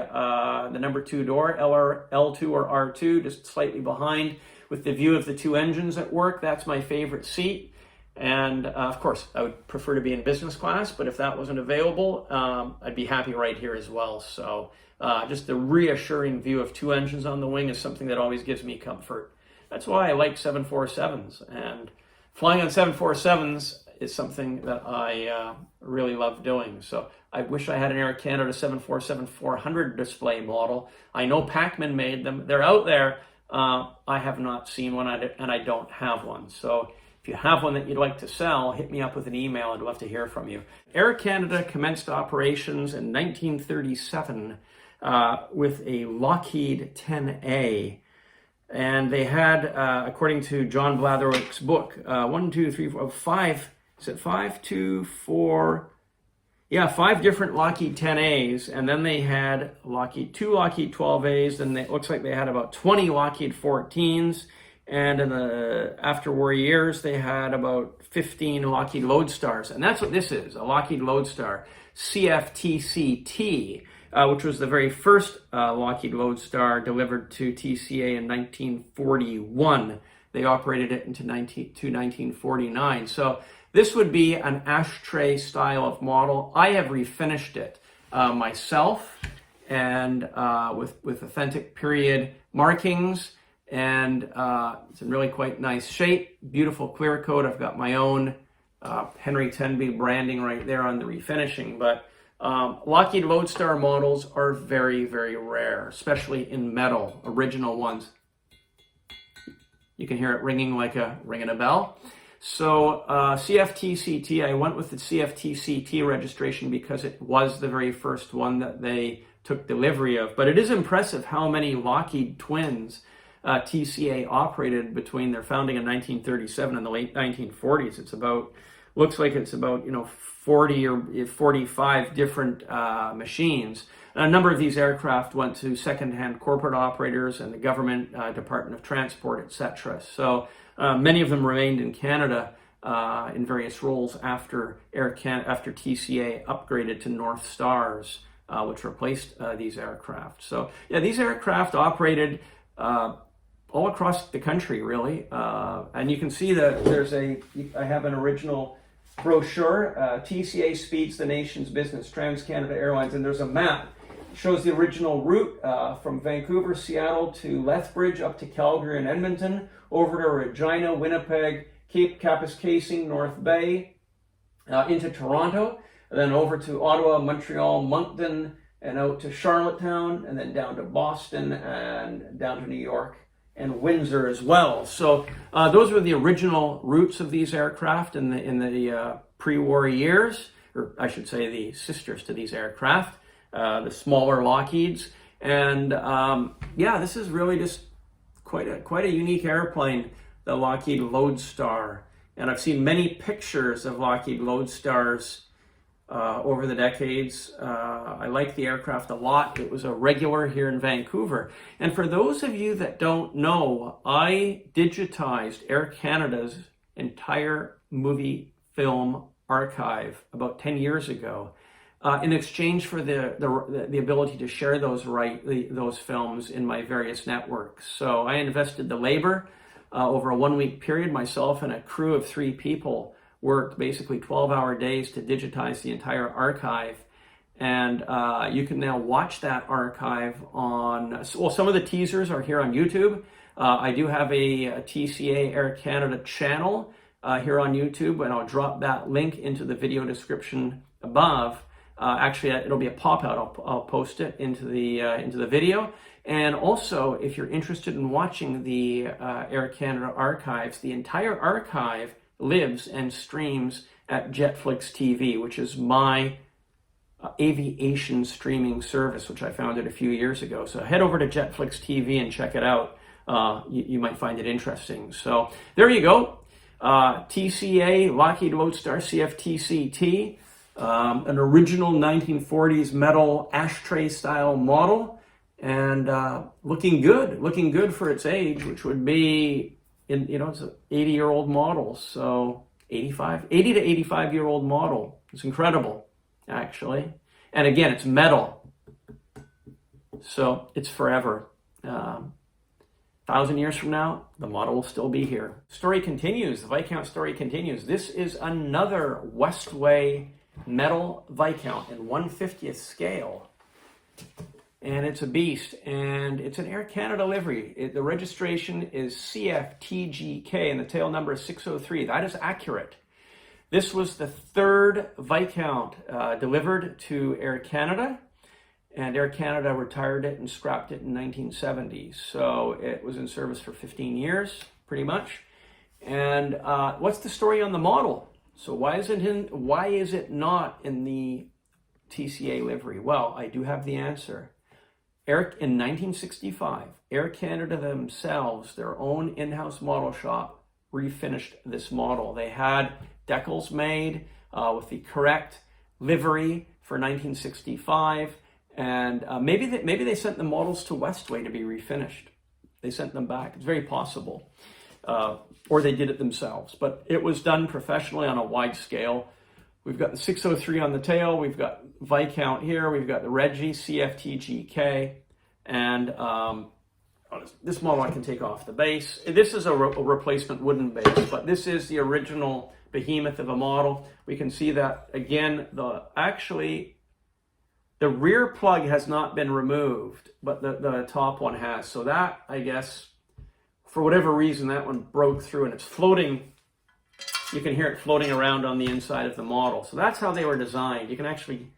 number 2 door, L2 or R2, just slightly behind, with the view of the 2 engines at work. That's my favorite seat. And of course, I would prefer to be in business class, but if that wasn't available, I'd be happy right here as well. So just the reassuring view of 2 engines on the wing is something that always gives me comfort. That's why I like 747s, and flying on 747s is something that I really love doing. So I wish I had an Air Canada 747-400 display model. I know Pac-Man made them. They're out there. I have not seen one, and I don't have one. So if you have one that you'd like to sell, hit me up with an email. I'd love to hear from you. Air Canada commenced operations in 1937 with a Lockheed 10A. And they had, according to John Blatherwick's book, 5 different Lockheed 10As, and then they had two Lockheed 12As, and it looks like they had about 20 Lockheed 14s, and in the after-war years, they had about 15 Lockheed Lodestars, and that's what this is, a Lockheed Lodestar CFTCT, which was the very first Lockheed Lodestar delivered to TCA in 1941. They operated it to 1949. So this would be an ashtray style of model. I have refinished it myself, and with authentic period markings, and it's in really quite nice shape. Beautiful clear coat. I've got my own Henry Tenby branding right there on the refinishing. But Lockheed Lodestar models are very, very rare, especially in metal, original ones. You can hear it ringing a bell. So CFTCT, I went with the CFTCT registration because it was the very first one that they took delivery of. But it is impressive how many Lockheed twins TCA operated between their founding in 1937 and the late 1940s. Looks like it's about 40 or 45 different machines. And a number of these aircraft went to second-hand corporate operators and the government, Department of Transport, etc. So many of them remained in Canada in various roles after TCA upgraded to North Stars, which replaced these aircraft. So yeah, these aircraft operated all across the country, really. And you can see that I have an original brochure. TCA speeds the nation's business, Trans-Canada Airlines, and there's a map. It shows the original route from Vancouver, Seattle to Lethbridge, up to Calgary and Edmonton, over to Regina, Winnipeg, Cape Kapuskasing, North Bay, into Toronto, and then over to Ottawa, Montreal, Moncton, and out to Charlottetown, and then down to Boston, and down to New York and Windsor as well. So those were the original routes of these aircraft in the pre-war years, or I should say the sisters to these aircraft, the smaller Lockheeds. And yeah, this is really just quite a unique airplane, the Lockheed Lodestar. And I've seen many pictures of Lockheed Lodestars over the decades. I like the aircraft a lot. It was a regular here in Vancouver. And for those of you that don't know, I digitized Air Canada's entire movie film archive about 10 years ago in exchange for the ability to share those films in my various networks. So I invested the labor over a 1-week period. Myself and a crew of 3 people worked basically 12-hour days to digitize the entire archive. And you can now watch that archive on, well, some of the teasers are here on YouTube. I do have a TCA Air Canada channel here on YouTube, and I'll drop that link into the video description above. Actually, it'll be a pop-out. I'll post it into the video. And also, if you're interested in watching the Air Canada archives, the entire archive lives and streams at JetFlix TV, which is my aviation streaming service, which I founded a few years ago. So head over to JetFlix TV and check it out. You might find it interesting. So there you go. TCA, Lockheed Lodestar CFTCT, an original 1940s metal ashtray style model, and looking good for its age, which would be, it's an 80-year-old model, so 80 to 85-year-old model. It's incredible, actually. And again, it's metal, so it's forever. 1,000 years from now, the model will still be here. Story continues. The Viscount story continues. This is another Westway metal Viscount in 1/50th scale. And it's a beast, and it's an Air Canada livery. The registration is CFTGK, and the tail number is 603. That is accurate. This was the 3rd Viscount delivered to Air Canada, and Air Canada retired it and scrapped it in 1970. So it was in service for 15 years, pretty much. And what's the story on the model? So why is it not in the TCA livery? Well, I do have the answer. In 1965, Air Canada themselves, their own in-house model shop, refinished this model. They had decals made with the correct livery for 1965, and maybe they sent the models to Westway to be refinished. They sent them back. It's very possible. Or they did it themselves. But it was done professionally on a wide scale. We've got the 603 on the tail. We've got Viscount here. We've got the Reggie CFTGK. And This model I can take off the base. This is a replacement wooden base, but this is the original behemoth of a model. We can see that again, actually the rear plug has not been removed, but the top one has. So that, I guess, for whatever reason, that one broke through and it's floating. You can hear it floating around on the inside of the model. So that's how they were designed. You can actually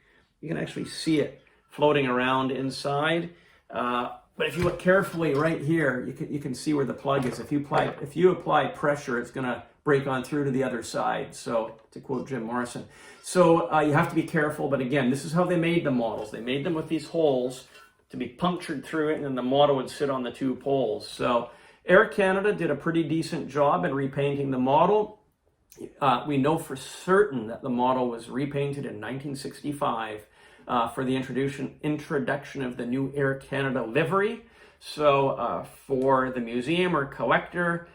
see it floating around inside. But if you look carefully right here, you can see where the plug is. If you apply pressure, it's going to break on through to the other side. So, to quote Jim Morrison. So you have to be careful. But again, this is how they made the models. They made them with these holes to be punctured through it, and then the model would sit on the two poles. So Air Canada did a pretty decent job in repainting the model. We know for certain that the model was repainted in 1965 for the introduction of the new Air Canada livery. So for the museum or collector,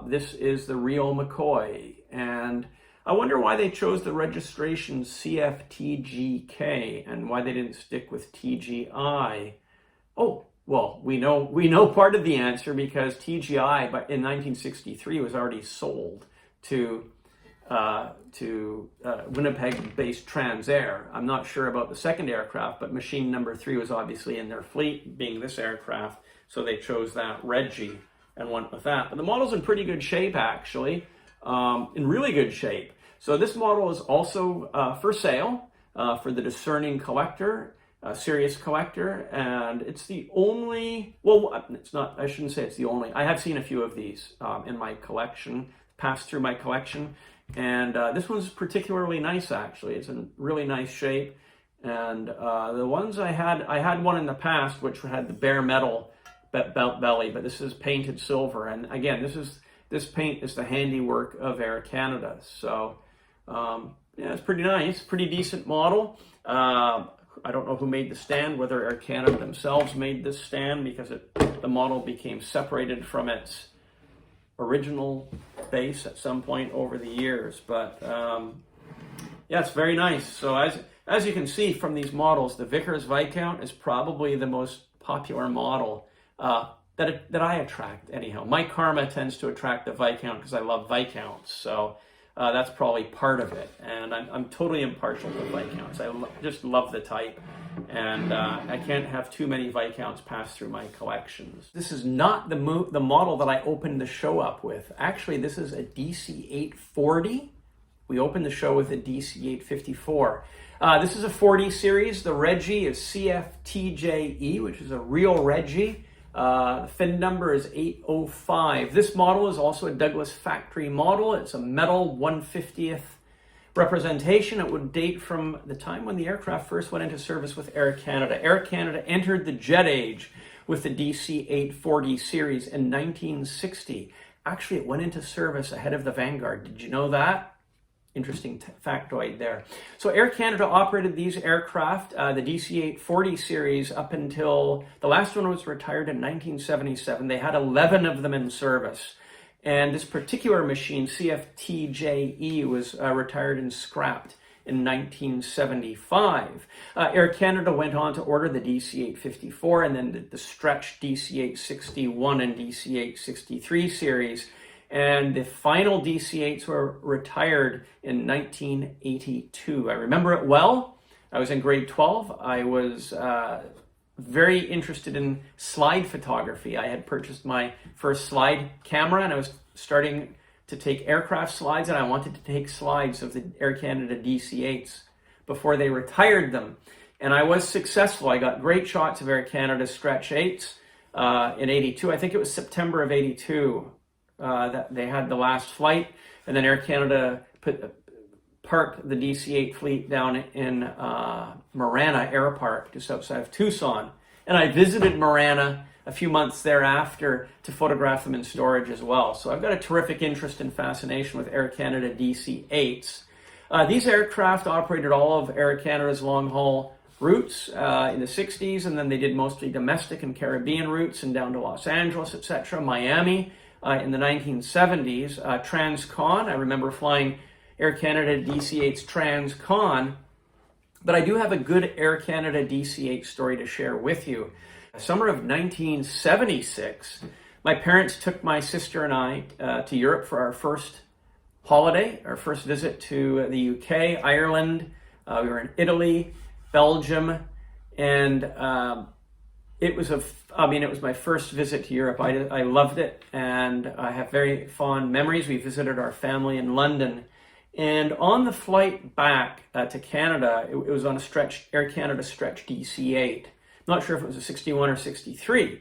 this is the real McCoy. And I wonder why they chose the registration CFTGK and why they didn't stick with TGI. Oh, well, we know part of the answer because TGI, but in 1963, was already sold to Winnipeg-based Transair. I'm not sure about the second aircraft, but machine number 3 was obviously in their fleet, being this aircraft, so they chose that Reggie and went with that. But the model's in pretty good shape, actually, in really good shape. So this model is also for sale for the discerning collector, serious collector, and it's the only, well, it's not, I shouldn't say it's the only. I have seen a few of these in my collection, passed through my collection, and this one's particularly nice, actually. It's in really nice shape, and the ones I had one in the past which had the bare metal belt belly, but this is painted silver, and again, this paint is the handiwork of Air Canada. So yeah, it's pretty nice, pretty decent model. I don't know who made the stand, whether Air Canada themselves made this stand, because the model became separated from its original base at some point over the years. But yeah, it's very nice. So as you can see from these models, the Vickers Viscount is probably the most popular model that I attract anyhow. My karma tends to attract the Viscount because I love Viscounts. So that's probably part of it, and I'm totally impartial to Viscounts. I just love the type, and I can't have too many Viscounts pass through my collections. This is not the model that I opened the show up with. Actually, this is a DC-840. We opened the show with a DC-854. This is a 40 series. The Reggie is CFTJE, which is a real Reggie. The fin number is 805. This model is also a Douglas factory model. It's a metal 1/50th representation. It would date from the time when the aircraft first went into service with Air Canada. Air Canada entered the jet age with the DC-840 series in 1960. Actually, it went into service ahead of the Vanguard. Did you know that? Interesting factoid there. So Air Canada operated these aircraft, the DC-840 series, up until the last one was retired in 1977. They had 11 of them in service. And this particular machine, CFTJE, was retired and scrapped in 1975. Air Canada went on to order the DC-854 and then the stretch DC-861 and DC-863 series. And the final DC-8s were retired in 1982. I remember it well. I was in grade 12. I was very interested in slide photography. I had purchased my first slide camera, and I was starting to take aircraft slides, and I wanted to take slides of the Air Canada DC-8s before they retired them. And I was successful. I got great shots of Air Canada stretch 8s in 82. I think it was September of 82. That they had the last flight, and then Air Canada parked the DC-8 fleet down in Marana Air Park, just outside of Tucson. And I visited Marana a few months thereafter to photograph them in storage as well. So I've got a terrific interest and fascination with Air Canada DC-8s. These aircraft operated all of Air Canada's long-haul routes in the 60s, and then they did mostly domestic and Caribbean routes and down to Los Angeles, etc., Miami. In the 1970s, Transcon, I remember flying Air Canada DC-8's Transcon, but I do have a good Air Canada DC-8 story to share with you. Summer of 1976, my parents took my sister and I to Europe for our first holiday, our first visit to the UK, Ireland. We were in Italy, Belgium, and it was my first visit to Europe. I loved it, and I have very fond memories. We visited our family in London, and on the flight back to Canada, it was on a Air Canada stretch DC-8. Not sure if it was a 61 or 63.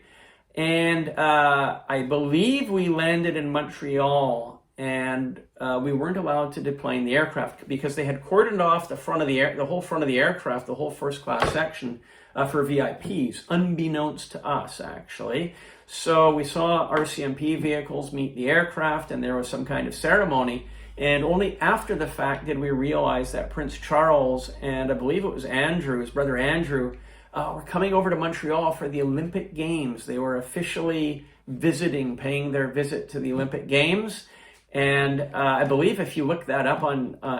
And I believe we landed in Montreal, and we weren't allowed to deplane the aircraft because they had cordoned off the whole front of the aircraft, the whole first class section for VIPs, unbeknownst to us, actually. So we saw RCMP vehicles meet the aircraft, and there was some kind of ceremony. And only after the fact did we realize that Prince Charles and I believe it was Andrew, his brother Andrew, were coming over to Montreal for the Olympic Games. They were officially paying their visit to the Olympic Games. And I believe if you look that up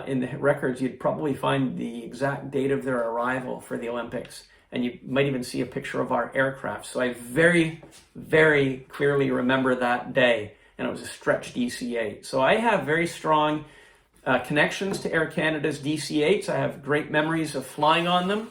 in the records, you'd probably find the exact date of their arrival for the Olympics. And you might even see a picture of our aircraft. So I very, very clearly remember that day. And it was a stretch DC-8. So I have very strong connections to Air Canada's DC-8s. I have great memories of flying on them.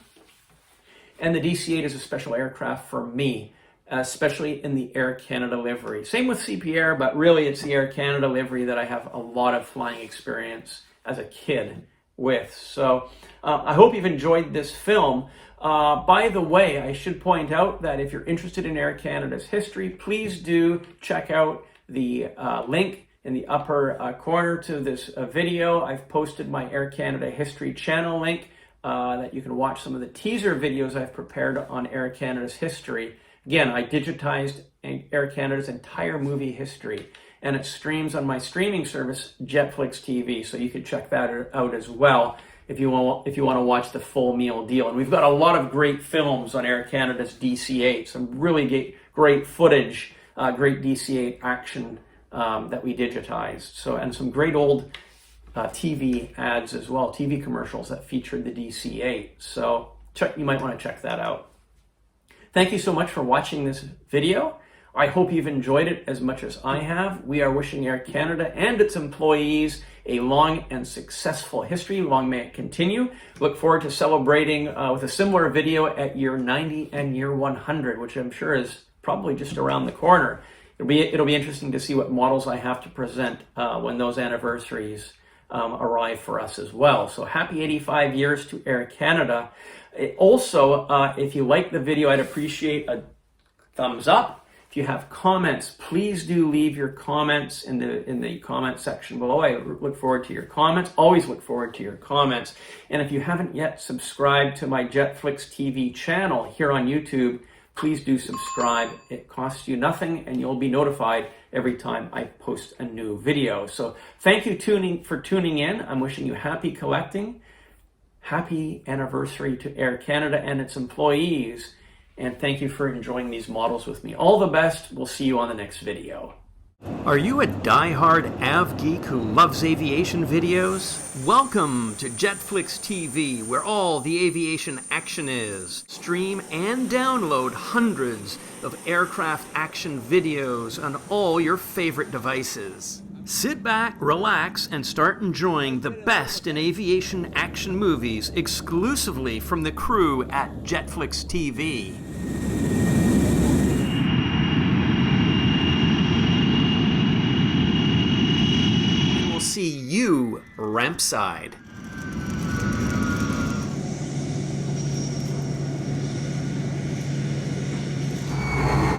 And the DC-8 is a special aircraft for me, especially in the Air Canada livery. Same with CP-Air, but really it's the Air Canada livery that I have a lot of flying experience as a kid with. So I hope you've enjoyed this film. By the way, I should point out that if you're interested in Air Canada's history, please do check out the link in the upper corner to this video. I've posted my Air Canada History channel link that you can watch some of the teaser videos I've prepared on Air Canada's history. Again, I digitized Air Canada's entire movie history, and it streams on my streaming service, JetFlix TV, so you can check that out as well if you want to watch the full meal deal. And we've got a lot of great films on Air Canada's DC-8, some really great footage, great DC-8 action that we digitized. So, and some great old TV ads as well, TV commercials that featured the DC-8. So you might want to check that out. Thank you so much for watching this video. I hope you've enjoyed it as much as I have. We are wishing Air Canada and its employees a long and successful history. Long may it continue. Look forward to celebrating with a similar video at year 90 and year 100, which I'm sure is probably just around the corner. It'll be interesting to see what models I have to present when those anniversaries arrive for us as well. So happy 85 years to Air Canada. Also, if you like the video, I'd appreciate a thumbs up. If you have comments, please do leave your comments in the comment section below. I look forward to your comments. Always look forward to your comments. And if you haven't yet subscribed to my JetFlix TV channel here on YouTube, please do subscribe. It costs you nothing, and you'll be notified every time I post a new video. So thank you for tuning in. I'm wishing you happy collecting. Happy anniversary to Air Canada and its employees. And thank you for enjoying these models with me. All the best. We'll see you on the next video. Are you a die-hard av geek who loves aviation videos? Welcome to JetFlix TV, where all the aviation action is. Stream and download hundreds of aircraft action videos on all your favorite devices. Sit back, relax, and start enjoying the best in aviation action movies exclusively from the crew at JetFlix TV. See you rampside.